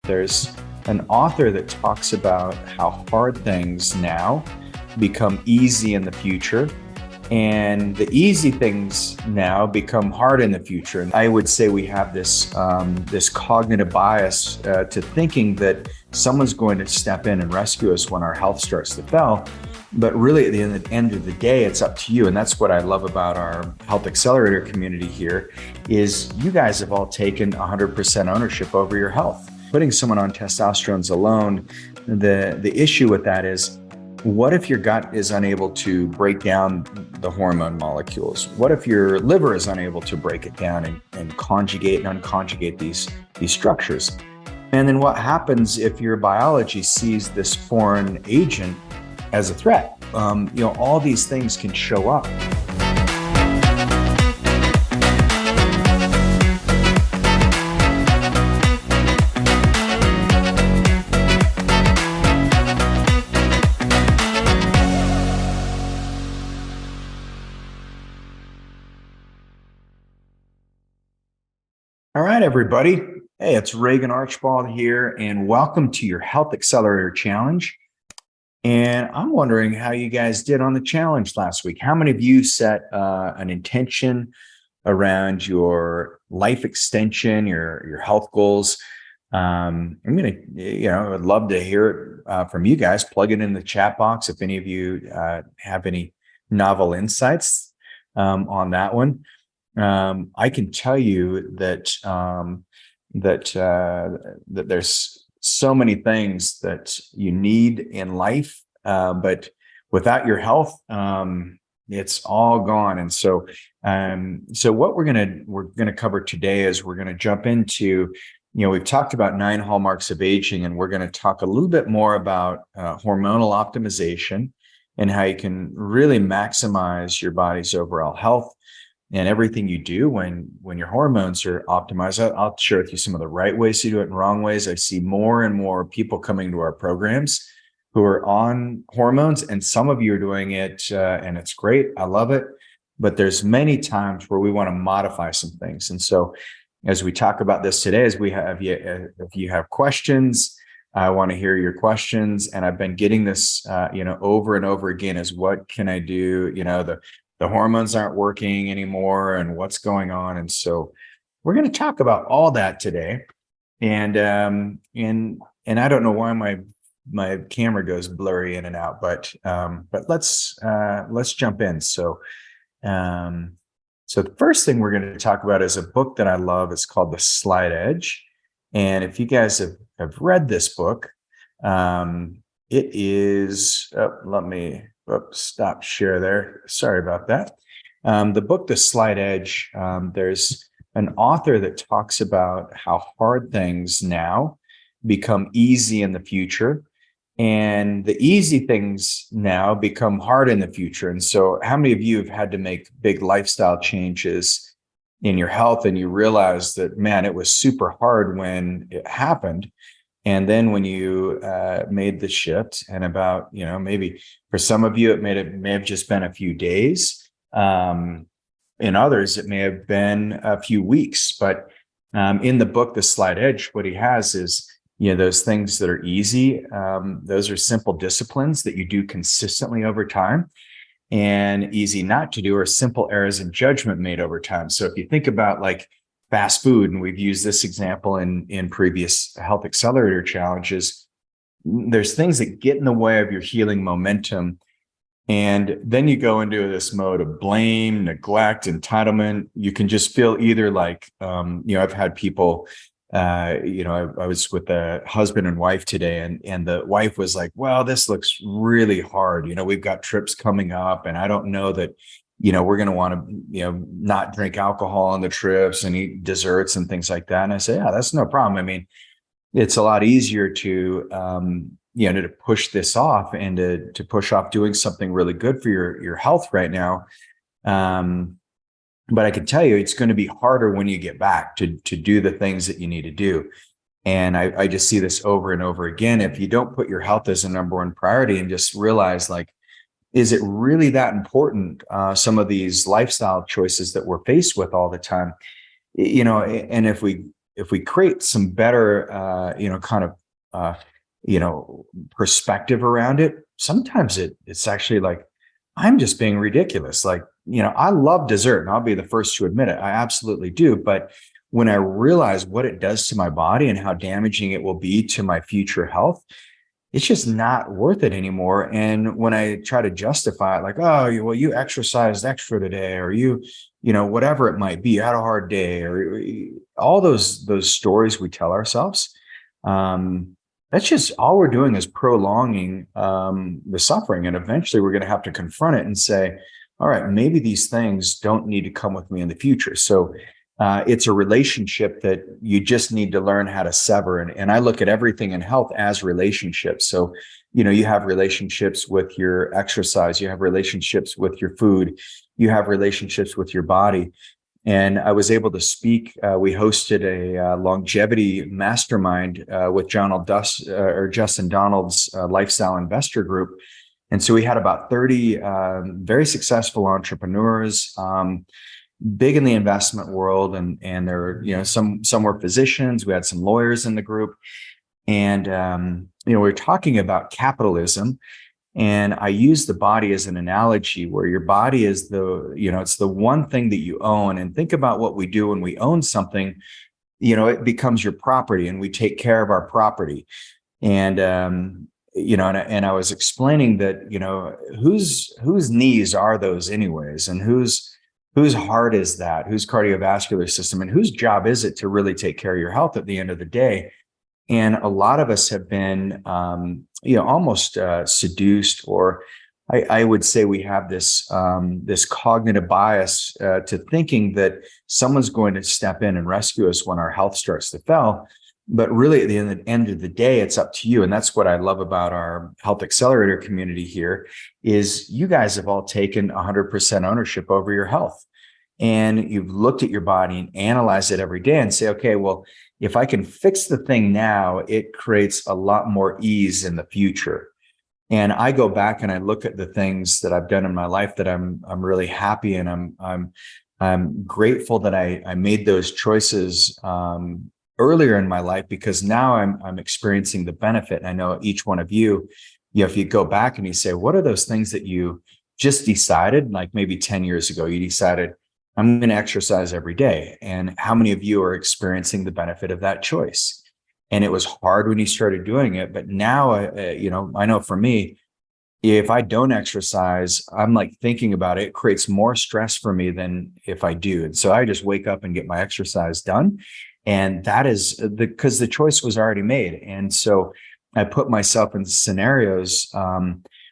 There's an author that talks about how hard things now become easy in the future, and the easy things now become hard in the future. And I would say we have this cognitive bias to thinking that someone's going to step in and rescue us when our health starts to fail. But really, at the end of the day, it's up to you. And that's what I love about our Health Accelerator community here is you guys have all taken 100% ownership over your health. Putting someone on testosterone alone, the issue with that is, what if your gut is unable to break down the hormone molecules? What if your liver is unable to break it down and conjugate and unconjugate these structures? And then what happens if your biology sees this foreign agent as a threat? All these things can show up. All right, everybody. Hey, it's Reagan Archibald here, and welcome to your Health Accelerator Challenge. And I'm wondering how you guys did on the challenge last week. How many of you set an intention around your life extension, your health goals? I'm gonna, I would love to hear it from you guys. Plug it in the chat box if any of you have any novel insights on that one. I can tell you that that there's so many things that you need in life, but without your health, it's all gone. And so what we're gonna cover today is we're gonna jump into, we've talked about 9 hallmarks of aging, and we're gonna talk a little bit more about hormonal optimization and how you can really maximize your body's overall health and everything you do when your hormones are optimized. I'll share with you some of the right ways to do it and wrong ways. I see more and more people coming to our programs who are on hormones, and some of you are doing it, and it's great. I love it. But there's many times where we want to modify some things. And so as we talk about this today, if you have questions, I want to hear your questions. And I've been getting this, over and over again, is what can I do? The hormones aren't working anymore, and what's going on. And so we're going to talk about all that today. And I don't know why my camera goes blurry in and out, but let's jump in. So the first thing we're going to talk about is a book that I love. It's called The Slight Edge. And if you guys have read this book, it is, let me stop share there. Sorry about that. The book, The Slight Edge, there's an author that talks about how hard things now become easy in the future, and the easy things now become hard in the future. And so how many of you have had to make big lifestyle changes in your health, and you realize that, man, it was super hard when it happened? And then when you made the shift, and about, maybe for some of you, it may have just been a few days. In others, it may have been a few weeks. But in the book, The Slight Edge, what he has is, those things that are easy. Those are simple disciplines that you do consistently over time. And easy not to do are simple errors in judgment made over time. So if you think about like fast food, and we've used this example in previous Health Accelerator challenges, there's things that get in the way of your healing momentum. And then you go into this mode of blame, neglect, entitlement. You can just feel either like, I've had people, I was with a husband and wife today, and the wife was like, well, this looks really hard. We've got trips coming up, and I don't know that we're going to want to, not drink alcohol on the trips and eat desserts and things like that. And I say, yeah, that's no problem. I mean, it's a lot easier to, to push this off and to push off doing something really good for your health right now. But I can tell you, it's going to be harder when you get back to do the things that you need to do. And I just see this over and over again. If you don't put your health as a number one priority and just realize, like, is it really that important? Some of these lifestyle choices that we're faced with all the time, and if we if we create some better, kind of, uh, perspective around it, sometimes it's actually like, I'm just being ridiculous. Like, I love dessert and I'll be the first to admit it. I absolutely do. But when I realize what it does to my body and how damaging it will be to my future health, it's just not worth it anymore. And when I try to justify it, like, oh, well, you exercised extra today, or whatever it might be, you had a hard day, or all those stories we tell ourselves, that's just all we're doing is prolonging the suffering. And eventually we're going to have to confront it and say, all right, maybe these things don't need to come with me in the future. So it's a relationship that you just need to learn how to sever. And I look at everything in health as relationships. So, you have relationships with your exercise, you have relationships with your food, you have relationships with your body. And I was able to speak. We hosted a longevity mastermind with Justin Donald's Lifestyle Investor Group. And so we had about 30 very successful entrepreneurs, big in the investment world, and there were, some were physicians. We had some lawyers in the group, and we were talking about capitalism. And I use the body as an analogy, where your body is it's the one thing that you own. And think about what we do when we own something. It becomes your property, and we take care of our property. And and I was explaining that whose knees are those anyways, and whose heart is that, whose cardiovascular system, and whose job is it to really take care of your health at the end of the day. And a lot of us have been, almost seduced, or I would say we have this cognitive bias to thinking that someone's going to step in and rescue us when our health starts to fail. But really, at the end of the day, it's up to you. And that's what I love about our Health Accelerator community here, is you guys have all taken 100% ownership over your health. And you've looked at your body and analyzed it every day and say, okay, well, if I can fix the thing now, it creates a lot more ease in the future. And I go back and I look at the things that I've done in my life that I'm really happy, and I'm grateful that I made those choices earlier in my life, because now I'm experiencing the benefit. And I know each one of you, if you go back and you say, what are those things that you just decided, like maybe 10 years ago, you decided, I'm going to exercise every day. And how many of you are experiencing the benefit of that choice? And it was hard when you started doing it. But now, I know for me, if I don't exercise, I'm like thinking about it, it creates more stress for me than if I do. And so I just wake up and get my exercise done. And that is because the choice was already made. And so I put myself in scenarios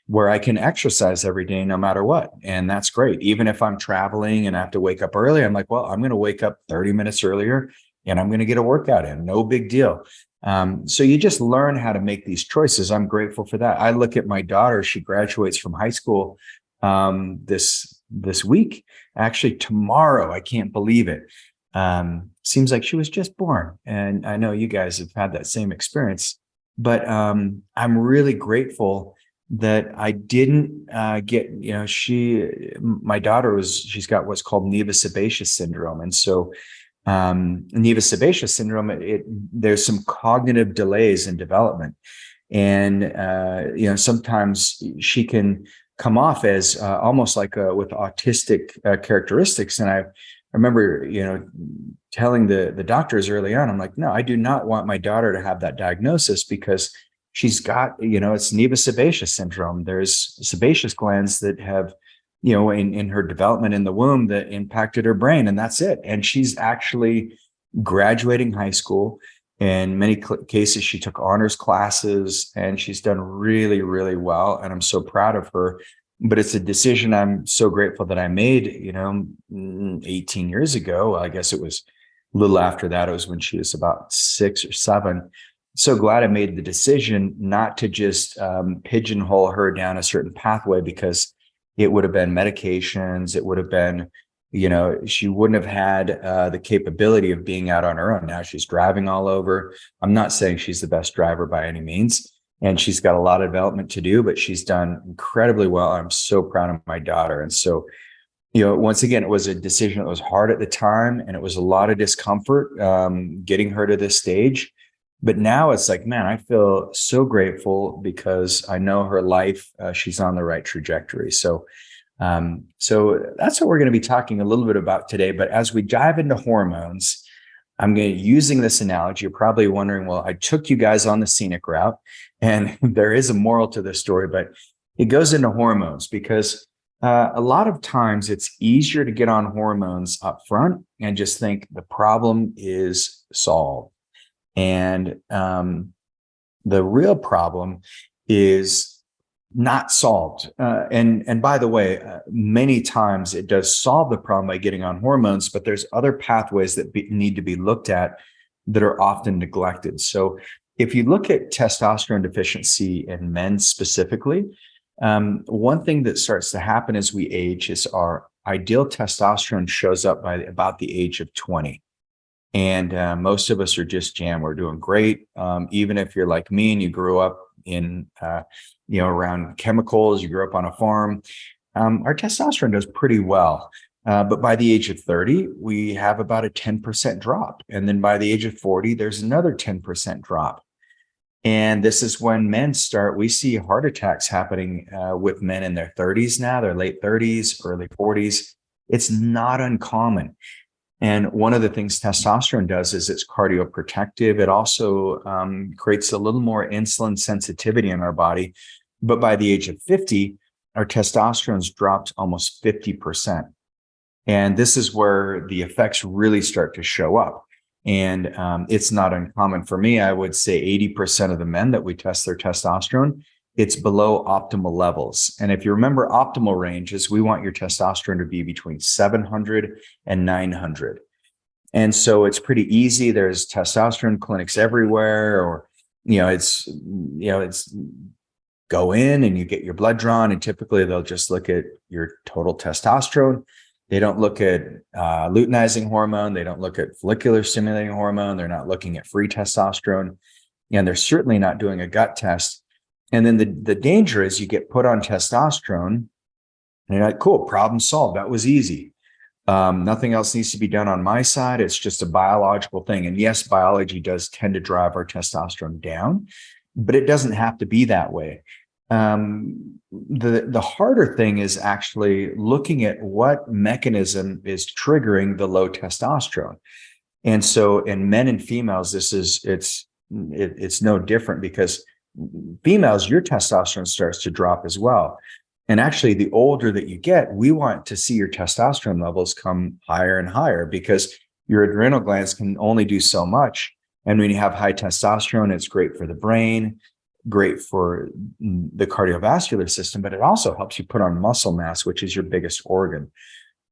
where I can exercise every day, no matter what. And that's great. Even if I'm traveling and I have to wake up early, I'm like, well, I'm going to wake up 30 minutes earlier and I'm going to get a workout in. No big deal. So you just learn how to make these choices. I'm grateful for that. I look at my daughter. She graduates from high school this week. Actually, tomorrow. I can't believe it. Seems like she was just born. And I know you guys have had that same experience. But I'm really grateful that I didn't get, my daughter she's got what's called Nevus sebaceous syndrome. And so Nevus sebaceous syndrome, there's some cognitive delays in development. And, sometimes she can come off as almost like with autistic characteristics. And I remember, telling the doctors early on, I'm like, no, I do not want my daughter to have that diagnosis, because she's got, it's Nevus sebaceous syndrome. There's sebaceous glands that have, in her development in the womb, that impacted her brain, and that's it. And she's actually graduating high school. In many cases, she took honors classes, and she's done really, really well. And I'm so proud of her. But it's a decision I'm so grateful that I made, 18 years ago. I guess it was a little after that. It was when she was about 6 or 7. So glad I made the decision not to just pigeonhole her down a certain pathway, because it would have been medications. It would have been, she wouldn't have had the capability of being out on her own. Now she's driving all over. I'm not saying she's the best driver by any means, and she's got a lot of development to do, but she's done incredibly well. I'm so proud of my daughter. And so, once again, it was a decision that was hard at the time, and it was a lot of discomfort getting her to this stage. But now it's like, man, I feel so grateful because I know her life, she's on the right trajectory. So that's what we're going to be talking a little bit about today. But as we dive into hormones, I'm going to using this analogy. You're probably wondering, well, I took you guys on the scenic route, and there is a moral to this story, but it goes into hormones because a lot of times it's easier to get on hormones up front and just think the problem is solved. And the real problem is not solved. And by the way, many times it does solve the problem by getting on hormones, but there's other pathways that need to be looked at that are often neglected. So if you look at testosterone deficiency in men specifically, one thing that starts to happen as we age is our ideal testosterone shows up by about the age of 20. And most of us are just jammed. We're doing great. Even if you're like me and you grew up in, around chemicals, you grew up on a farm, our testosterone does pretty well. But by the age of 30, we have about a 10% drop. And then by the age of 40, there's another 10% drop. And this is when we see heart attacks happening with men in their 30s now, their late 30s, early 40s. It's not uncommon. And one of the things testosterone does is it's cardioprotective. It also creates a little more insulin sensitivity in our body. But by the age of 50, our testosterone's dropped almost 50%. And this is where the effects really start to show up. And it's not uncommon for me. I would say 80% of the men that we test their testosterone, it's below optimal levels. And if you remember optimal ranges, we want your testosterone to be between 700 and 900. And so it's pretty easy. There's testosterone clinics everywhere, or, it's go in and you get your blood drawn, and typically they'll just look at your total testosterone. They don't look at luteinizing hormone. They don't look at follicular stimulating hormone. They're not looking at free testosterone. And they're certainly not doing a gut test. And then the danger is you get put on testosterone and you're like, cool, problem solved. That was easy. Nothing else needs to be done on my side. It's just a biological thing. And yes, biology does tend to drive our testosterone down, but it doesn't have to be that way. The harder thing is actually looking at what mechanism is triggering the low testosterone. And so in men and females, it's no different, because females, your testosterone starts to drop as well. And actually, the older that you get, we want to see your testosterone levels come higher and higher, because your adrenal glands can only do so much. And when you have high testosterone, it's great for the brain, great for the cardiovascular system, but it also helps you put on muscle mass, which is your biggest organ.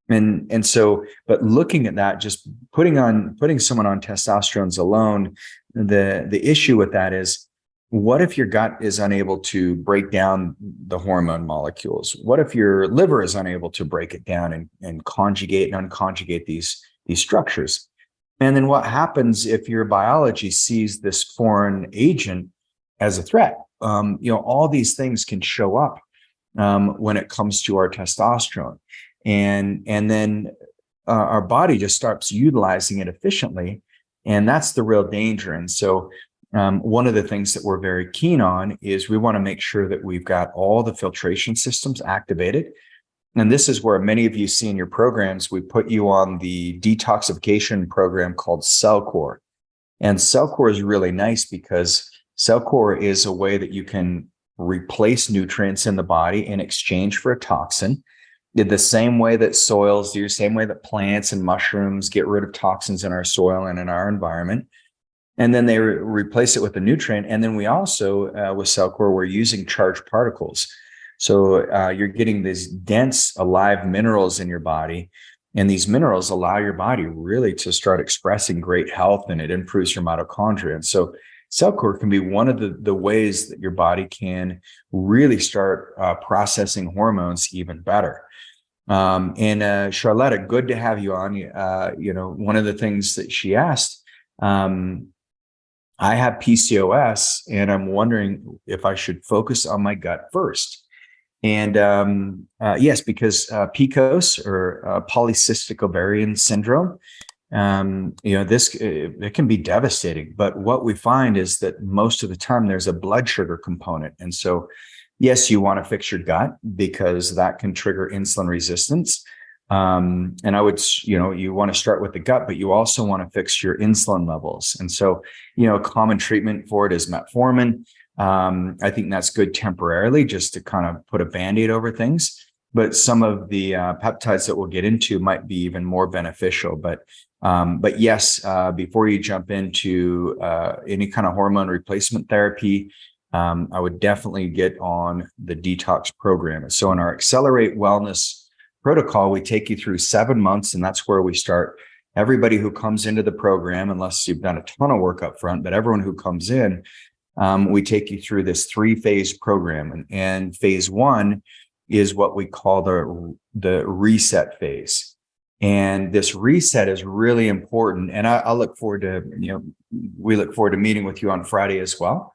And so, but looking at that, just putting someone on testosterones alone, the issue with that is, what if your gut is unable to break down the hormone molecules? What if your liver is unable to break it down and conjugate and unconjugate these structures? And then what happens if your biology sees this foreign agent as a threat? All these things can show up when it comes to our testosterone. And then our body just starts utilizing it efficiently. And that's the real danger. And so one of the things that we're very keen on is we want to make sure that we've got all the filtration systems activated. And this is where many of you see in your programs, we put you on the detoxification program called CellCore. And CellCore is really nice because CellCore is a way that you can replace nutrients in the body in exchange for a toxin. The same way that soils do, the same way that plants and mushrooms get rid of toxins in our soil and in our environment. And then they replace it with a nutrient. And then we also, with CellCore, we're using charged particles. So you're getting these dense, alive minerals in your body. And these minerals allow your body really to start expressing great health, and it improves your mitochondria. And so CellCore can be one of the ways that your body can really start processing hormones even better. And Charlotta, good to have you on. One of the things that she asked, I have PCOS, and I'm wondering if I should focus on my gut first. And yes, because PCOS, or polycystic ovarian syndrome, this it can be devastating. But what we find is that most of the time there's a blood sugar component, and so yes, you want to fix your gut because that can trigger insulin resistance. And I would, you want to start with the gut, but you also want to fix your insulin levels. And so, a common treatment for it is metformin. I think that's good temporarily just to kind of put a Band-Aid over things. But some of the peptides that we'll get into might be even more beneficial. But yes, before you jump into any kind of hormone replacement therapy, I would definitely get on the detox program. So in our Accelerate Wellness protocol, we take you through 7 months, and that's where we start everybody who comes into the program, unless you've done a ton of work up front, but everyone who comes in, we take you through this 3-phase program. And phase 1 is what we call the reset phase. And this reset is really important. And I'll look forward to, we look forward to meeting with you on Friday as well.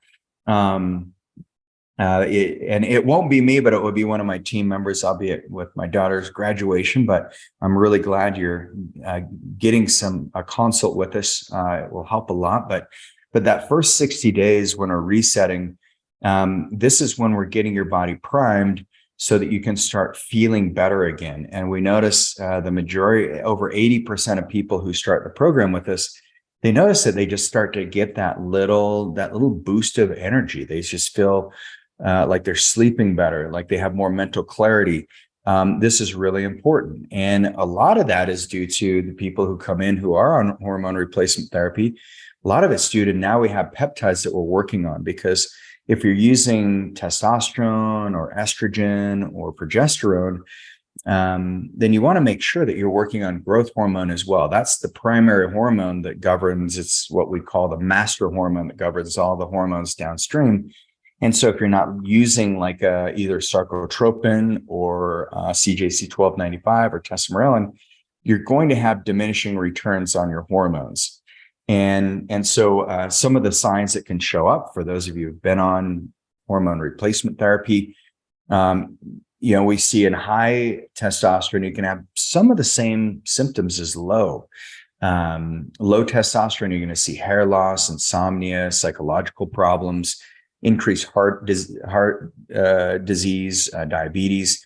It won't be me, but it will be one of my team members. I'll be with my daughter's graduation, but I'm really glad you're getting a consult with us. It will help a lot. But that first 60 days when we're resetting, this is when we're getting your body primed so that you can start feeling better again. And we notice the majority, over 80% of people who start the program with us, they notice that they just start to get that little boost of energy. They just feel like they're sleeping better, like they have more mental clarity. This is really important. And a lot of that is due to the people who come in who are on hormone replacement therapy. A lot of it's due to now we have peptides that we're working on, because if you're using testosterone or estrogen or progesterone, then you want to make sure that you're working on growth hormone as well. That's the primary hormone that governs, it's what we call the master hormone that governs all the hormones downstream. And so if you're not using like either sarcotropin or CJC1295 or testosterone, you're going to have diminishing returns on your hormones. And so some of the signs that can show up for those of you who've been on hormone replacement therapy, we see in high testosterone, you can have some of the same symptoms as low. Low testosterone, you're going to see hair loss, insomnia, psychological problems, increased heart disease, diabetes.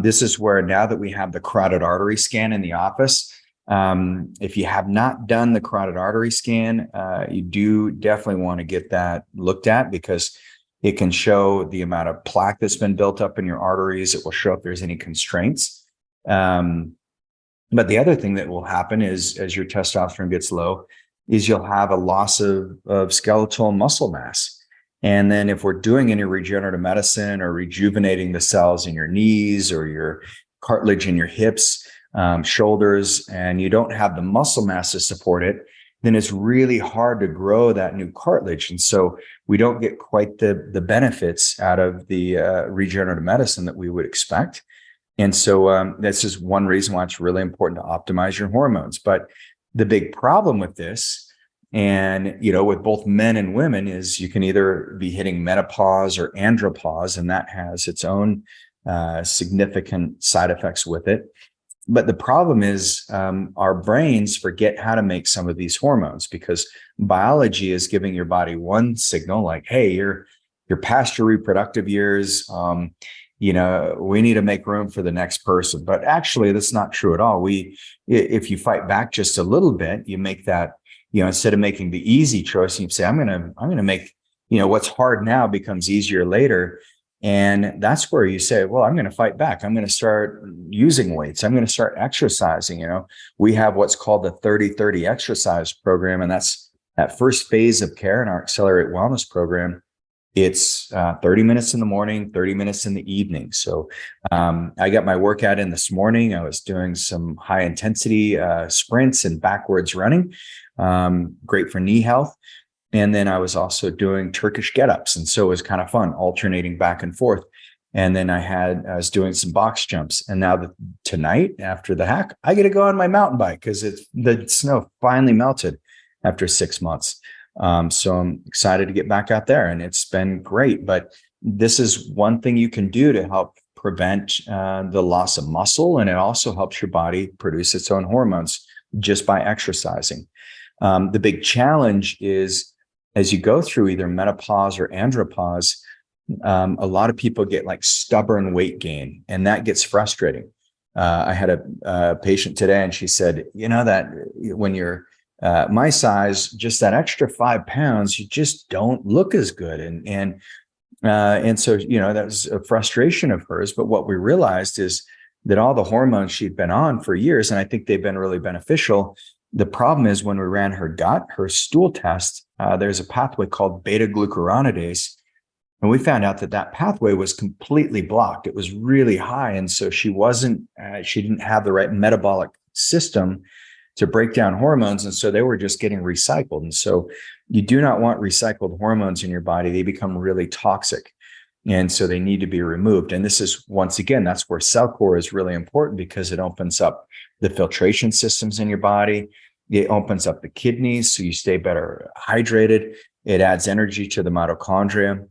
This is where, now that we have the carotid artery scan in the office, if you have not done the carotid artery scan, you do definitely want to get that looked at, because it can show the amount of plaque that's been built up in your arteries. It will show if there's any constraints. But the other thing that will happen is, as your testosterone gets low, is you'll have a loss of skeletal muscle mass. And then if we're doing any regenerative medicine or rejuvenating the cells in your knees or your cartilage in your hips, shoulders, and you don't have the muscle mass to support it, then it's really hard to grow that new cartilage. And so we don't get quite the benefits out of the regenerative medicine that we would expect. And so that's just one reason why it's really important to optimize your hormones. But the big problem with this, and with both men and women, is you can either be hitting menopause or andropause, and that has its own significant side effects with it. But the problem is our brains forget how to make some of these hormones, because biology is giving your body one signal like, hey, you're past your reproductive years. We need to make room for the next person. But actually, that's not true at all. If you fight back just a little bit, you make that, instead of making the easy choice, you say, I'm going to make, what's hard now becomes easier later. And that's where you say, well, I'm going to fight back. I'm going to start using weights. I'm going to start exercising. We have what's called the 30-30 exercise program. And that's that first phase of care in our Accelerate Wellness program. It's 30 minutes in the morning, 30 minutes in the evening. So I got my workout in this morning. I was doing some high intensity sprints and backwards running. Great for knee health. And then I was also doing Turkish get-ups. And so it was kind of fun, alternating back and forth. And then I was doing some box jumps. And now tonight, after the hack, I get to go on my mountain bike because the snow finally melted after 6 months. So I'm excited to get back out there, and it's been great. But this is one thing you can do to help prevent the loss of muscle, and it also helps your body produce its own hormones just by exercising. The big challenge is as you go through either menopause or andropause, a lot of people get like stubborn weight gain, and that gets frustrating. I had a patient today, and she said, that when you're my size, just that extra 5 pounds, you just don't look as good. And so, that was a frustration of hers. But what we realized is that all the hormones she'd been on for years, and I think they've been really beneficial. The problem is when we ran her gut, her stool test, there's a pathway called beta glucuronidase. And we found out that pathway was completely blocked. It was really high. And so she didn't have the right metabolic system to break down hormones. And so they were just getting recycled. And so you do not want recycled hormones in your body. They become really toxic. And so they need to be removed. And this is, once again, that's where CellCore is really important, because it opens up the filtration systems in your body. It opens up the kidneys so you stay better hydrated. It adds energy to the mitochondria.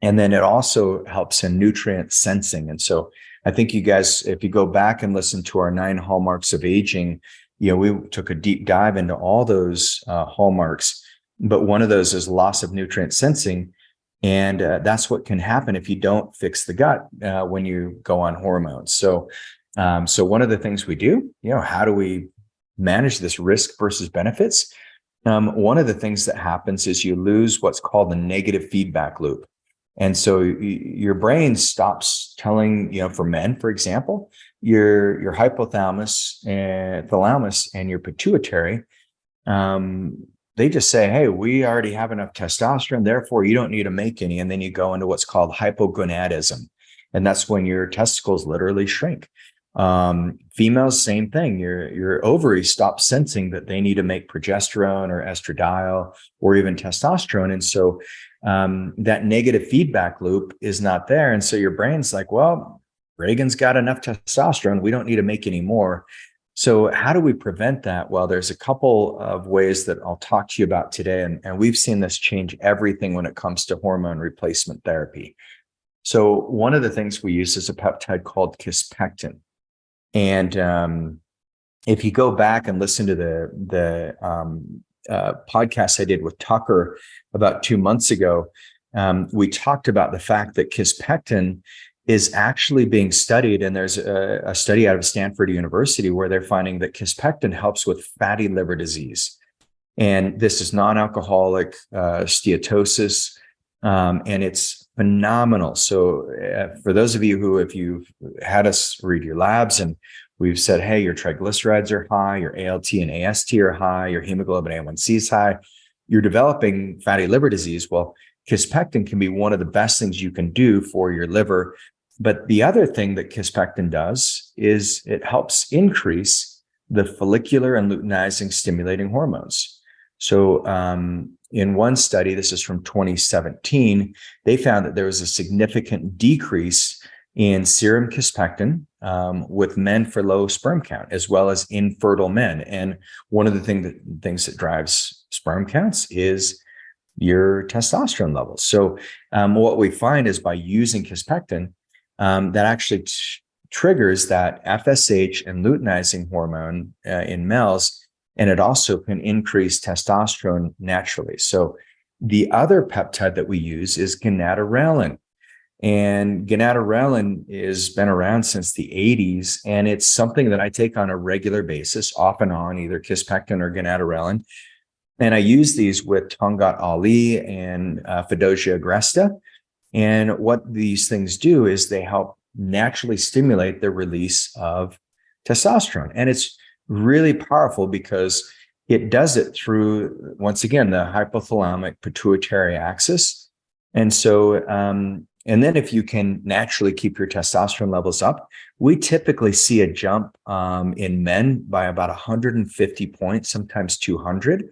And then it also helps in nutrient sensing. And so I think you guys, if you go back and listen to our 9 hallmarks of aging, we took a deep dive into all those hallmarks. But one of those is loss of nutrient sensing. And that's what can happen if you don't fix the gut when you go on hormones. So one of the things we do, how do we manage this risk versus benefits? One of the things that happens is you lose what's called the negative feedback loop. And so your brain stops telling, for men, for example, your hypothalamus and thalamus and your pituitary, they just say, hey, we already have enough testosterone, therefore you don't need to make any. And then you go into what's called hypogonadism. And that's when your testicles literally shrink. Females, same thing. Your ovaries stop sensing that they need to make progesterone or estradiol or even testosterone. And so that negative feedback loop is not there. And so your brain's like, well, Reagan's got enough testosterone. We don't need to make any more. So how do we prevent that? Well, there's a couple of ways that I'll talk to you about today. And we've seen this change everything when it comes to hormone replacement therapy. So one of the things we use is a peptide called kispectin. And if you go back and listen to the podcast I did with Tucker about 2 months ago, we talked about the fact that kispectin is actually being studied. And there's a study out of Stanford University where they're finding that kispectin helps with fatty liver disease. And this is non-alcoholic steatosis, and it's phenomenal. So for those of you who, if you've had us read your labs and we've said, hey, your triglycerides are high, your ALT and AST are high, your hemoglobin A1C is high, you're developing fatty liver disease. Well, kispectin can be one of the best things you can do for your liver. But the other thing that kispectin does is it helps increase the follicular and luteinizing stimulating hormones. So in one study, this is from 2017, they found that there was a significant decrease in serum kispectin with men for low sperm count, as well as infertile men. And one of the things that drives sperm counts is your testosterone levels. So what we find is by using kispectin, that actually triggers that FSH and luteinizing hormone in males, and it also can increase testosterone naturally. So the other peptide that we use is gonadorelin. And gonadorelin has been around since the 80s, and it's something that I take on a regular basis, off and on, either kispectin or gonadorelin. And I use these with Tongat Ali and Fedosia agresta. And what these things do is they help naturally stimulate the release of testosterone. And it's really powerful because it does it through, once again, the hypothalamic pituitary axis. And so, and then if you can naturally keep your testosterone levels up, we typically see a jump in men by about 150 points, sometimes 200.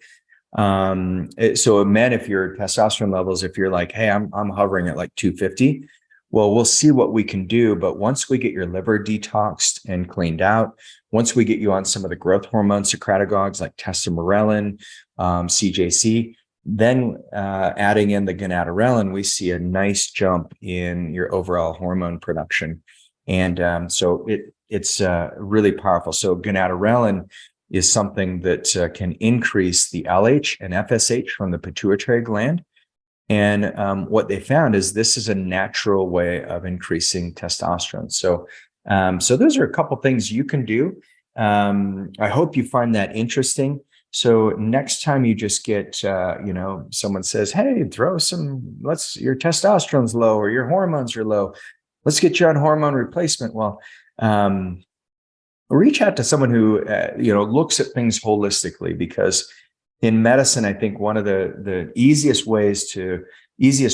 So men, if your testosterone levels, if you're like, hey, I'm hovering at like 250, well, we'll see what we can do. But once we get your liver detoxed and cleaned out, once we get you on some of the growth hormone secretagogues like testosterone, CJC, Then adding in the gonadorelin, we see a nice jump in your overall hormone production. And so it's really powerful. So gonadorelin is something that can increase the LH and FSH from the pituitary gland. And what they found is this is a natural way of increasing testosterone. So those are a couple things you can do. I hope you find that interesting. So next time you just get, someone says, hey, your testosterone's low or your hormones are low. Let's get you on hormone replacement. Well, reach out to someone who, looks at things holistically, because in medicine, I think one of the easiest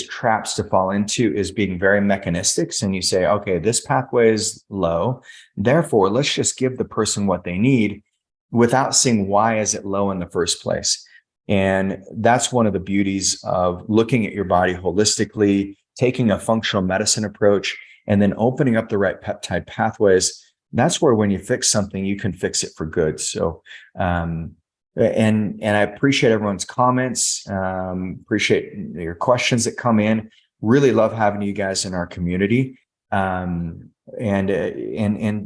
traps to fall into is being very mechanistic. And you say, okay, this pathway is low, therefore, let's just give the person what they need without seeing why is it low in the first place. And that's one of the beauties of looking at your body holistically, taking a functional medicine approach, and then opening up the right peptide pathways. That's where when you fix something, you can fix it for good. So, and I appreciate everyone's comments. Appreciate your questions that come in. Really love having you guys in our community. And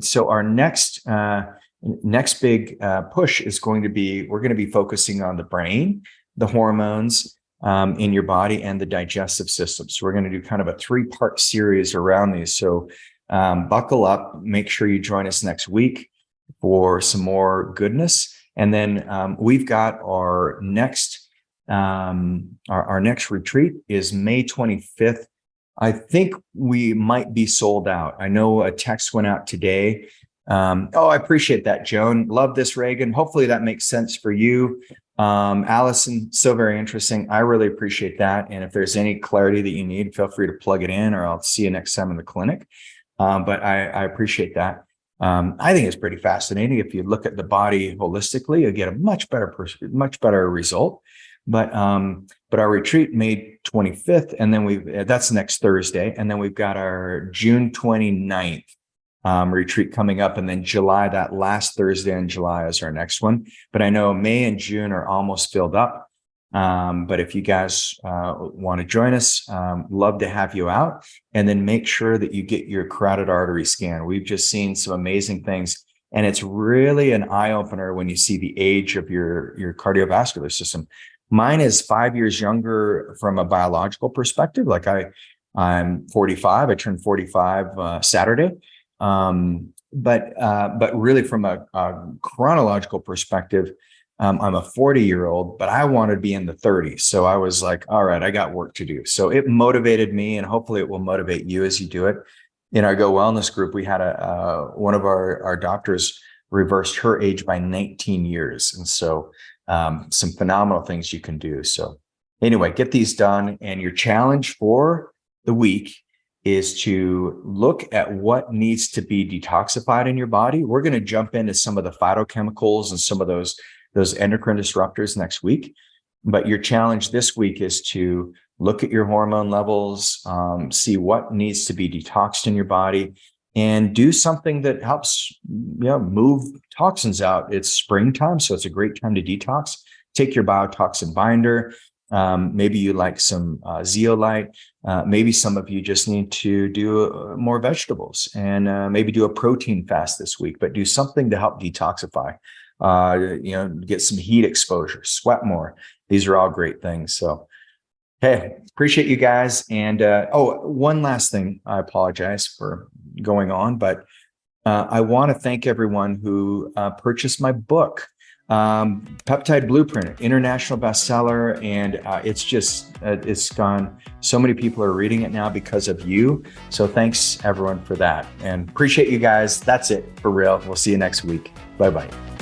so our next big push is going to be, we're going to be focusing on the brain, the hormones in your body, and the digestive system. So we're going to do kind of a 3-part series around these. So buckle up, make sure you join us next week for some more goodness. And then we've got our next retreat is May 25th. I think we might be sold out. I know a text went out today. I appreciate that, Joan. Love this, Reagan. Hopefully that makes sense for you. Allison, so very interesting. I really appreciate that. And if there's any clarity that you need, feel free to plug it in, or I'll see you next time in the clinic. But I appreciate that. I think it's pretty fascinating. If you look at the body holistically, you get a much better result. But our retreat May 25th, and then that's next Thursday, and then we've got our June 29th retreat coming up, and then July, that last Thursday in July is our next one. But I know May and June are almost filled up. But if you guys want to join us, love to have you out. And then make sure that you get your carotid artery scan. We've just seen some amazing things. And it's really an eye-opener when you see the age of your cardiovascular system. Mine is 5 years younger from a biological perspective. Like I'm 45. I turned 45 Saturday. But really from a chronological perspective, I'm a 40-year-old, but I wanted to be in the 30s. So I was like, all right, I got work to do. So it motivated me, and hopefully it will motivate you as you do it. In our Go Wellness group, we had one of our doctors reversed her age by 19 years. And so some phenomenal things you can do. So anyway, get these done. And your challenge for the week is to look at what needs to be detoxified in your body. We're going to jump into some of the phytochemicals and some of those endocrine disruptors next week. But your challenge this week is to look at your hormone levels, see what needs to be detoxed in your body, and do something that helps move toxins out. It's springtime, so it's a great time to detox. Take your biotoxin binder. Maybe you like some zeolite. Maybe some of you just need to do more vegetables, and maybe do a protein fast this week, but do something to help detoxify. Get some heat exposure, sweat more. These are all great things. So, hey, appreciate you guys. And one last thing. I apologize for going on, but I want to thank everyone who purchased my book, Peptide Blueprint, international bestseller. And it's gone. So many people are reading it now because of you. So thanks everyone for that, and appreciate you guys. That's it for real. We'll see you next week. Bye-bye.